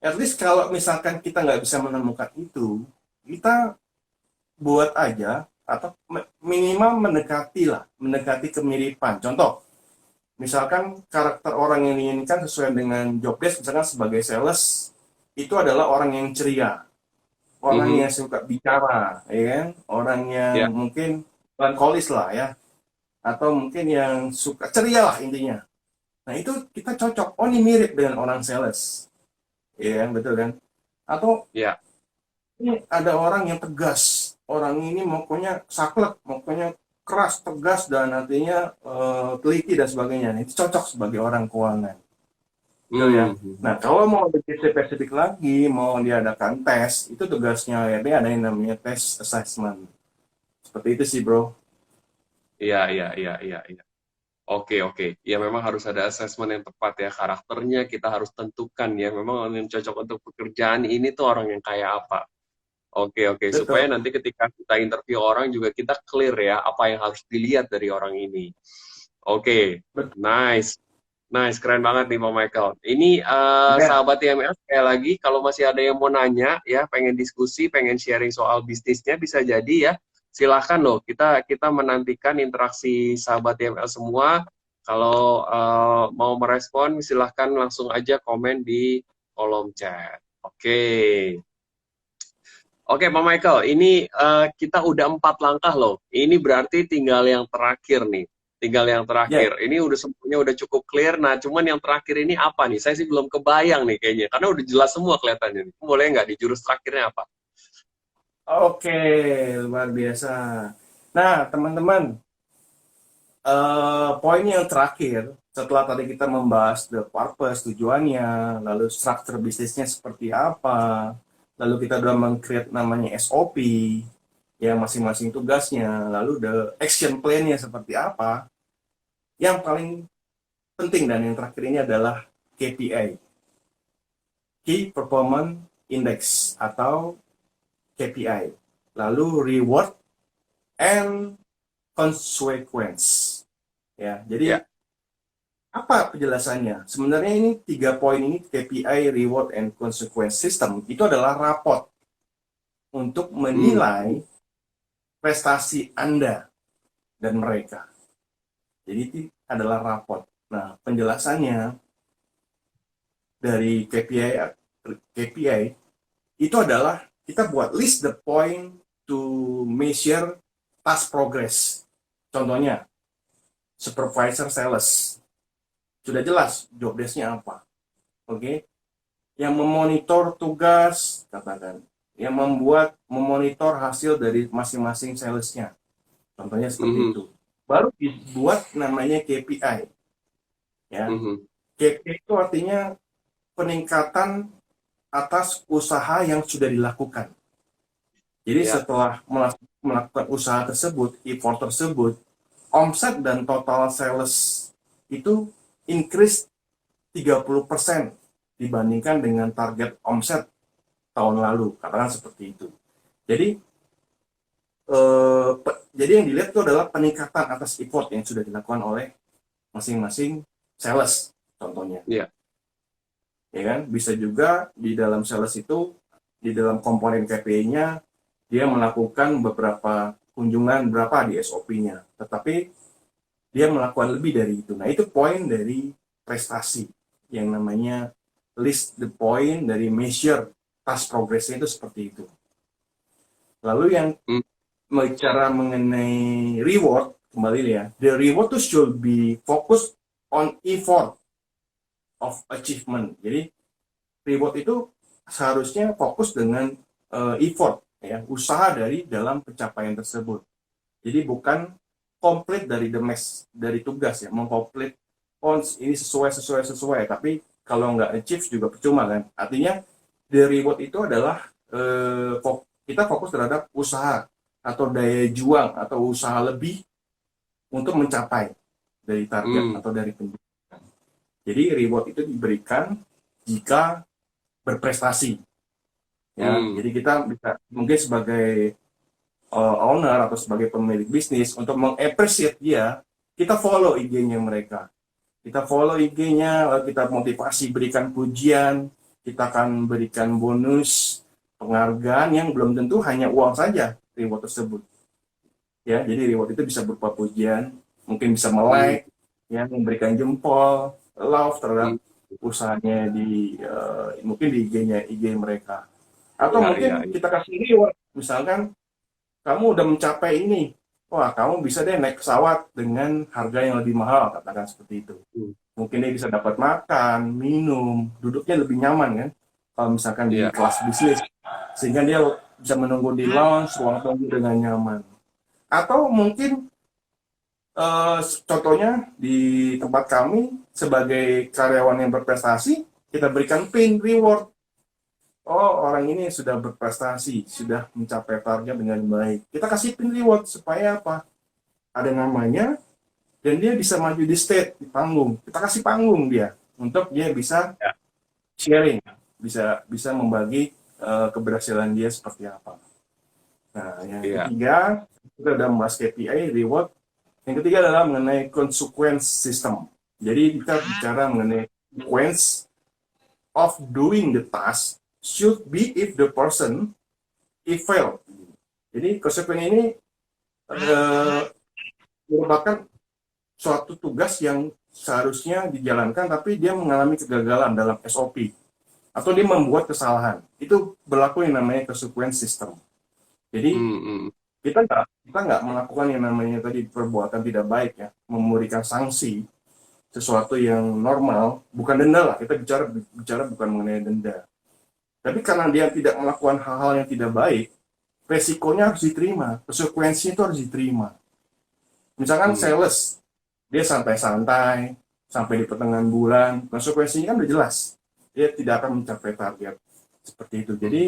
S2: At least kalau misalkan kita nggak bisa menemukan itu, kita buat aja atau minimal mendekati lah, mendekati kemiripan. Contoh, misalkan karakter orang yang diinginkan sesuai dengan job desk, misalkan sebagai sales, itu adalah orang yang ceria, orang
S1: Mhm.
S2: yang suka bicara, ya kan? Orang yang
S1: Ya.
S2: mungkin melankolis lah ya, atau mungkin yang suka ceria lah intinya. Nah itu kita cocok, oh ini mirip dengan orang sales, ya kan? Betul kan? Atau
S1: Ya.
S2: ini ada orang yang tegas, orang ini pokoknya saklek, pokoknya keras, tegas, dan nantinya teliti dan sebagainya. Nah, itu cocok sebagai orang keuangan. Betul ya.
S1: Mhm.
S2: Nah, kalau mau lebih spesifik lagi, mau diadakan tes, itu tugasnya HRD ada yang namanya tes assessment. Seperti itu sih, bro.
S1: Iya, iya, iya, iya, iya. Oke, oke. Ya memang harus ada asesmen yang tepat ya. Karakternya kita harus tentukan ya. Memang orang yang cocok untuk pekerjaan ini tuh orang yang kayak apa. Oke, oke. Supaya
S2: Betul.
S1: nanti ketika kita interview orang juga kita clear ya apa yang harus dilihat dari orang ini. Oke,
S2: Betul.
S1: nice. Nice, keren banget nih Pak Michael. Ini
S2: Ya,
S1: sahabat TML sekali lagi, kalau masih ada yang mau nanya ya, pengen diskusi, pengen sharing soal bisnisnya, bisa jadi ya. Silahkan loh, kita kita menantikan interaksi sahabat TML semua. Kalau mau merespon, silahkan langsung aja komen di kolom chat. Oke. Oke, Pak Michael, ini kita udah 4 langkah loh. Ini berarti tinggal yang terakhir nih. Tinggal yang
S2: ya.
S1: terakhir. Ini udah semuanya udah cukup clear. Nah, cuman yang terakhir ini apa nih? Saya sih belum kebayang nih kayaknya. Karena udah jelas semua kelihatannya nih. Boleh nggak di jurus terakhirnya apa?
S2: Oke, luar biasa. Nah, teman-teman, poin yang terakhir, setelah tadi kita membahas the purpose, tujuannya, lalu struktur bisnisnya seperti apa, lalu kita udah meng-create namanya SOP, ya masing-masing tugasnya, lalu the action plan-nya seperti apa, yang paling penting dan yang terakhir ini adalah KPI, Key Performance Index, atau KPI, lalu reward and consequence. Ya, jadi apa penjelasannya? Sebenarnya ini 3 poin ini, KPI, reward, and consequence system, itu adalah rapot untuk menilai prestasi Anda dan mereka. Jadi itu adalah rapot. Nah, penjelasannya dari KPI itu adalah kita buat list the point to measure task progress. Contohnya, supervisor sales. Sudah jelas job desk-nya apa. Oke. Yang memonitor tugas, katakan. Yang memonitor hasil dari masing-masing sales-nya. Contohnya seperti itu. Baru dibuat namanya KPI. Ya. KPI itu artinya peningkatan atas usaha yang sudah dilakukan. Jadi setelah melakukan usaha tersebut, effort tersebut, omset dan total sales itu increase 30% dibandingkan dengan target omset tahun lalu, katakan seperti itu. Jadi yang dilihat itu adalah peningkatan atas effort yang sudah dilakukan oleh masing-masing sales, contohnya. Ya kan? Bisa juga di dalam sales itu, di dalam komponen KPI-nya, dia melakukan beberapa kunjungan berapa di SOP-nya, tetapi dia melakukan lebih dari itu. Nah, itu poin dari prestasi yang namanya list the point dari measure task progress-nya itu seperti itu. Lalu yang bicara mengenai reward, kembali ya, the reward to should be focused on effort of achievement. Jadi reward itu seharusnya fokus dengan effort, ya, usaha dari dalam pencapaian tersebut. Jadi bukan komplit dari dari tugas, ya, mengkomplit ini sesuai, tapi kalau nggak achieve juga percuma kan. Artinya the reward itu adalah kita fokus terhadap usaha atau daya juang atau usaha lebih untuk mencapai dari target atau dari penjualan. Jadi reward itu diberikan jika berprestasi. Ya, jadi kita bisa mungkin sebagai owner atau sebagai pemilik bisnis untuk meng-appreciate dia, kita follow IG-nya mereka. Kita follow IG-nya, lalu kita motivasi, berikan pujian, kita akan berikan bonus, penghargaan yang belum tentu hanya uang saja reward tersebut. Ya, jadi reward itu bisa berupa pujian, mungkin bisa like, ya, memberikan jempol, love terhadap usahanya di mungkin di IG mereka. Atau mungkin kita kasih reward, misalkan kamu udah mencapai ini, wah kamu bisa deh naik pesawat dengan harga yang lebih mahal, katakan seperti itu. Mungkin dia bisa dapat makan, minum, duduknya lebih nyaman kan, kalau misalkan di kelas bisnis, sehingga dia bisa menunggu di lounge, ruang tunggu dengan nyaman. Atau mungkin contohnya di tempat kami sebagai karyawan yang berprestasi, kita berikan pin reward. Oh, orang ini sudah berprestasi, sudah mencapai target dengan baik. Kita kasih pin reward supaya apa? Ada namanya, dan dia bisa maju di stage, di panggung. Kita kasih panggung dia, untuk dia bisa sharing, bisa membagi keberhasilan dia seperti apa. Nah, yang ketiga, kita sudah membahas KPI, reward. Yang ketiga adalah mengenai consequence system. Jadi kita bicara mengenai consequence of doing the task should be if the person fail. Jadi konsekuensi ini merupakan suatu tugas yang seharusnya dijalankan tapi dia mengalami kegagalan dalam SOP atau dia membuat kesalahan. Itu berlaku yang namanya consequence system. Jadi kita nggak melakukan yang namanya tadi perbuatan tidak baik, ya, memberikan sanksi sesuatu yang normal, bukan denda lah, kita bicara bukan mengenai denda. Tapi karena dia tidak melakukan hal-hal yang tidak baik, resikonya harus diterima, konsekuensinya itu harus diterima. Misalkan sales, dia santai-santai, sampai di pertengahan bulan, konsekuensinya kan udah jelas, dia tidak akan mencapai target, seperti itu. Jadi,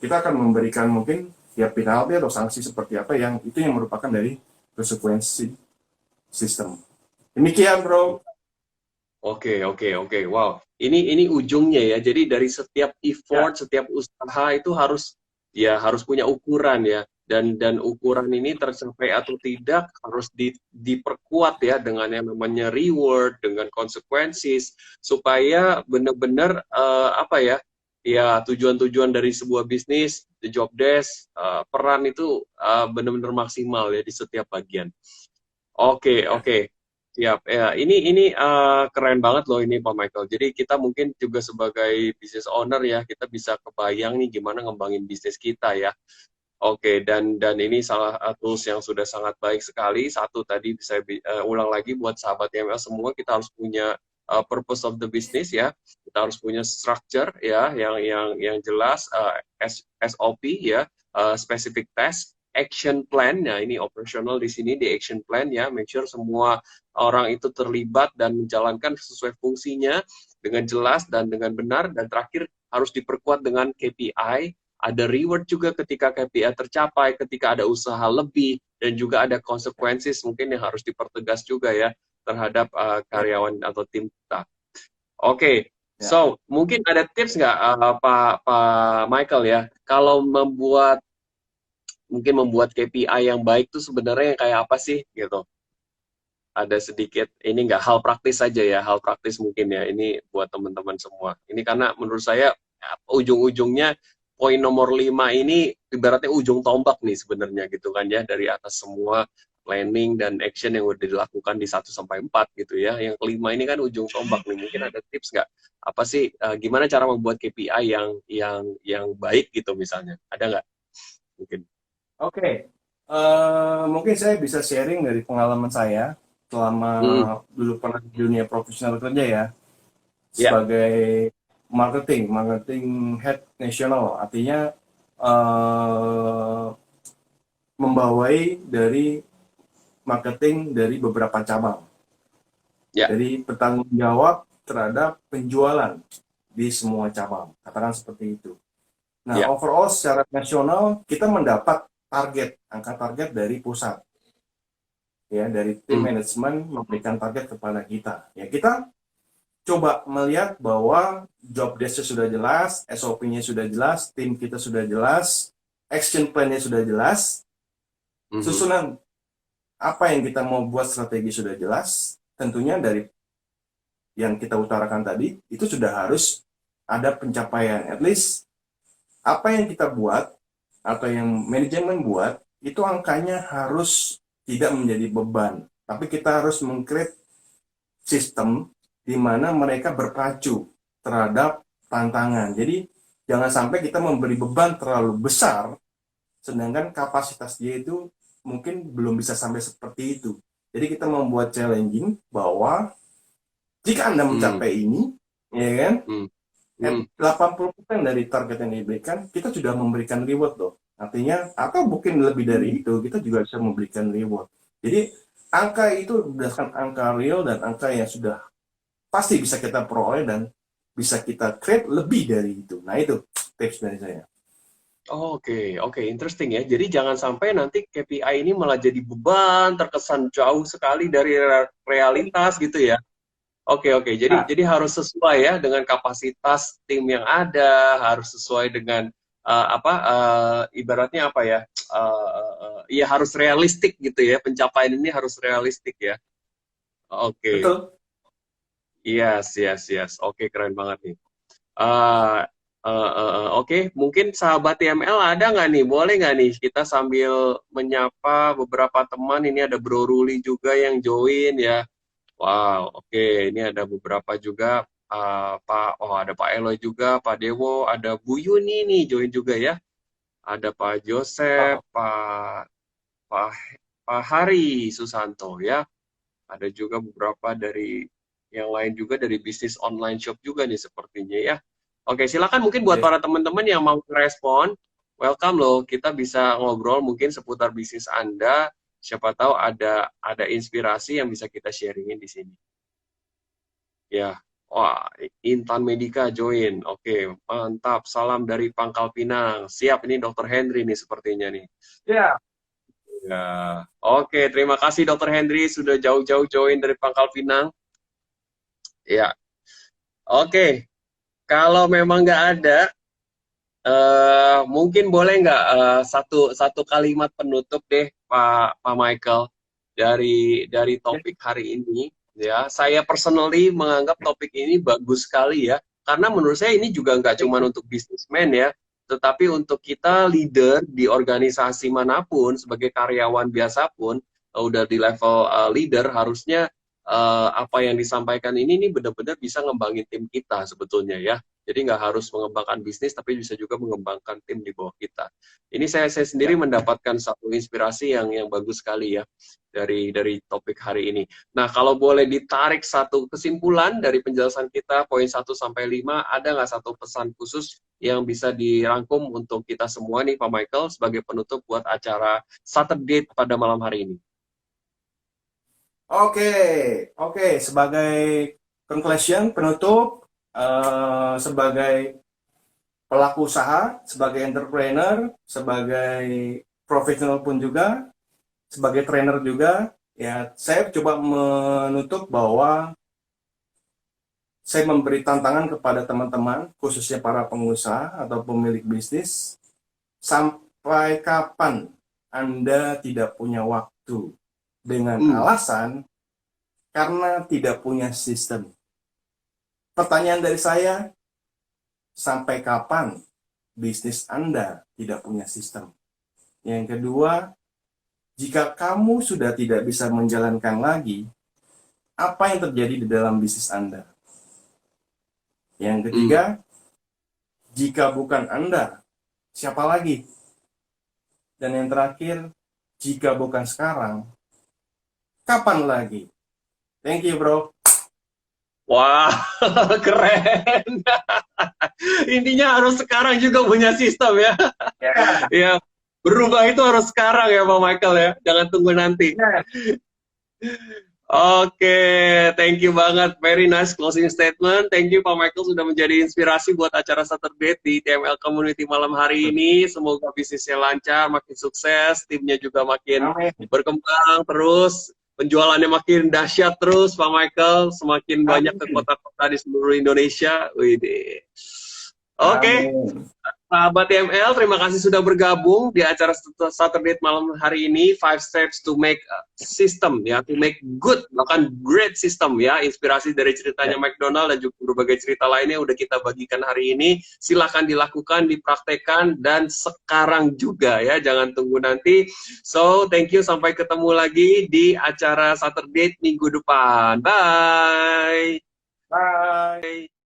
S2: kita akan memberikan mungkin ya penalti atau sanksi seperti apa yang itu yang merupakan dari konsekuensi sistem. Demikian, bro.
S1: Oke. Wow. Ini ujungnya ya. Jadi dari setiap
S2: Ya,
S1: effort, setiap usaha itu harus punya ukuran ya. Dan ukuran ini tercapai atau tidak harus diperkuat ya dengan yang namanya reward, dengan konsekuensi supaya benar-benar apa ya? Ya, tujuan-tujuan dari sebuah bisnis, the job desk, peran itu benar-benar maksimal ya di setiap bagian.
S2: ya.
S1: Oke. Siap. Ya, ini keren banget loh ini Pak Michael. Jadi kita mungkin juga sebagai business owner ya, kita bisa kebayang nih gimana ngembangin bisnis kita ya. Oke, dan ini salah tools yang sudah sangat baik sekali. Satu tadi bisa ulang lagi buat sahabat YML semua, kita harus punya purpose of the business ya. Kita harus punya structure ya yang jelas, SOP ya, specific task, action plan. Nah, ini operational di sini di action plan ya. Make sure semua orang itu terlibat dan menjalankan sesuai fungsinya dengan jelas dan dengan benar, dan terakhir harus diperkuat dengan KPI. Ada reward juga ketika KPI tercapai, ketika ada usaha lebih, dan juga ada konsekuensi mungkin yang harus dipertegas juga ya terhadap
S2: Ya,
S1: karyawan atau tim kita. Oke,
S2: ya.
S1: so mungkin ada tips nggak Pak Michael ya, kalau membuat KPI yang baik tuh sebenarnya yang kayak apa sih gitu? Ada sedikit ini nggak hal praktis saja ya, hal praktis mungkin ya ini buat teman-teman semua. Ini karena menurut saya ya, ujung-ujungnya poin nomor 5 ini ibaratnya ujung tombak nih sebenarnya gitu kan ya, dari atas semua planning dan action yang udah dilakukan di 1 sampai 4 gitu ya. Yang kelima ini kan ujung tombak nih. Mungkin ada tips nggak? Apa sih gimana cara membuat KPI yang baik gitu misalnya? Ada nggak? Mungkin.
S2: Oke. Mungkin saya bisa sharing dari pengalaman saya selama
S1: Hmm,
S2: dulu pernah di dunia profesional kerja ya,
S1: ya.
S2: sebagai marketing head nasional. Artinya eh, membawai dari marketing dari beberapa cabang.
S1: Ya.
S2: Jadi bertanggung jawab terhadap penjualan di semua cabang. Katakan seperti itu. Nah,
S1: Ya.
S2: overall secara nasional kita mendapat angka target dari pusat, ya, dari tim
S1: Hmm.
S2: manajemen memberikan target kepada kita. Ya, kita coba melihat bahwa job desk-nya sudah jelas, SOP-nya sudah jelas, tim kita sudah jelas, action plan-nya sudah jelas,
S1: Mhm.
S2: susunan apa yang kita mau buat strategi sudah jelas, tentunya dari yang kita utarakan tadi, itu sudah harus ada pencapaian. At least apa yang kita buat atau yang manajemen buat itu angkanya harus tidak menjadi beban, tapi kita harus mengcreate sistem di mana mereka berpacu terhadap tantangan. Jadi jangan sampai kita memberi beban terlalu besar sedangkan kapasitas dia itu mungkin belum bisa sampai seperti itu. Jadi kita membuat challenging bahwa jika Anda
S1: Hmm.
S2: mencapai ini, ya kan,
S1: Hmm.
S2: at
S1: Hmm.
S2: 80% dari target yang diberikan, kita sudah memberikan reward loh. Artinya, atau mungkin lebih dari itu, kita juga bisa memberikan reward. Jadi, angka itu berdasarkan angka real dan angka yang sudah pasti bisa kita peroleh dan bisa kita create lebih dari itu. Nah, itu tips dari saya.
S1: Oke, interesting ya. Jadi jangan sampai nanti KPI ini malah jadi beban, terkesan jauh sekali dari realitas gitu ya. Oke. Jadi
S2: Nah,
S1: jadi harus sesuai ya dengan kapasitas tim yang ada, harus sesuai dengan ibaratnya apa ya? Ya harus realistik gitu ya. Pencapaian ini harus realistik ya. Oke.
S2: betul.
S1: Yes. Oke, keren banget nih. Eh, oke, mungkin sahabat TML ada nggak nih? Boleh nggak nih kita sambil menyapa beberapa teman? Ini ada Bro Ruli juga yang join ya. Wow, oke. Ini ada beberapa juga. Ada Pak Eloy juga, Pak Dewo, ada Bu Yuni nih join juga ya. Ada Pak Joseph,
S2: Oh,
S1: Pak, Pak Hari Susanto ya. Ada juga beberapa dari yang lain juga dari bisnis online shop juga nih sepertinya ya. Oke, silakan mungkin buat
S2: yes.
S1: para teman-teman yang mau respon, welcome loh. Kita bisa ngobrol mungkin seputar bisnis Anda. Siapa tahu ada inspirasi yang bisa kita sharingin di sini. Ya, wah, Intan Medika join. Oke, mantap. Salam dari Pangkal Pinang. Siap ini Dokter Henry nih sepertinya nih.
S2: Ya,
S1: Ya, oke. Terima kasih Dokter Henry sudah jauh-jauh join dari Pangkal Pinang. Ya, oke. Kalau memang nggak ada, mungkin boleh nggak satu satu kalimat penutup deh, Pak Michael, dari topik hari ini. Ya, saya personally menganggap topik ini bagus sekali ya, karena menurut saya ini juga nggak cuma untuk bisnismen ya, tetapi untuk kita leader di organisasi manapun, sebagai karyawan biasa pun, udah di level leader, harusnya apa yang disampaikan ini benar-benar bisa ngembangin tim kita sebetulnya ya. Jadi nggak harus mengembangkan bisnis, tapi bisa juga mengembangkan tim di bawah kita. Ini saya sendiri
S2: Ya.
S1: mendapatkan satu inspirasi yang bagus sekali ya dari topik hari ini. Nah, kalau boleh ditarik satu kesimpulan dari penjelasan kita, poin 1 sampai 5, ada nggak satu pesan khusus yang bisa dirangkum untuk kita semua nih, Pak Michael, sebagai penutup buat acara Saturday pada malam hari ini?
S2: Oke, oke. Sebagai conclusion, penutup, sebagai pelaku usaha, sebagai entrepreneur, sebagai profesional pun juga, sebagai trainer juga, ya saya coba menutup bahwa saya memberi tantangan kepada teman-teman, khususnya para pengusaha atau pemilik bisnis, sampai kapan Anda tidak punya waktu dengan
S1: Hmm,
S2: alasan karena tidak punya sistem. Pertanyaan dari saya, sampai kapan bisnis Anda tidak punya sistem? Yang kedua, jika kamu sudah tidak bisa menjalankan lagi, apa yang terjadi di dalam bisnis Anda? Yang
S1: hmm.
S2: ketiga, jika bukan Anda, siapa lagi? Dan yang terakhir, jika bukan sekarang, kapan lagi? Thank you, bro.
S1: Wah, keren. Intinya harus sekarang juga punya sistem ya.
S2: Ya,
S1: Ya, berubah itu harus sekarang ya Pak Michael ya. Jangan tunggu nanti.
S2: ya.
S1: Oke, thank you banget. Very nice closing statement. Thank you Pak Michael sudah menjadi inspirasi buat acara Saturday di TML Community malam hari ini. Semoga bisnisnya lancar, makin sukses, timnya juga makin
S2: Amin.
S1: berkembang terus, penjualannya makin dahsyat terus Pak Michael, semakin banyak ke
S2: Amin.
S1: kota-kota di seluruh Indonesia. Widih. Oke,
S2: Amin.
S1: sahabat TML, terima kasih sudah bergabung di acara Saturday malam hari ini. 5 steps to make a system, ya, to make good, bahkan great system, ya. Inspirasi dari ceritanya
S2: Ya.
S1: McDonald dan juga berbagai cerita lainnya udah kita bagikan hari ini. Silahkan dilakukan, dipraktekkan, dan sekarang juga, ya. Jangan tunggu nanti. So, thank you. Sampai ketemu lagi di acara Saturday minggu depan. Bye.
S2: Bye.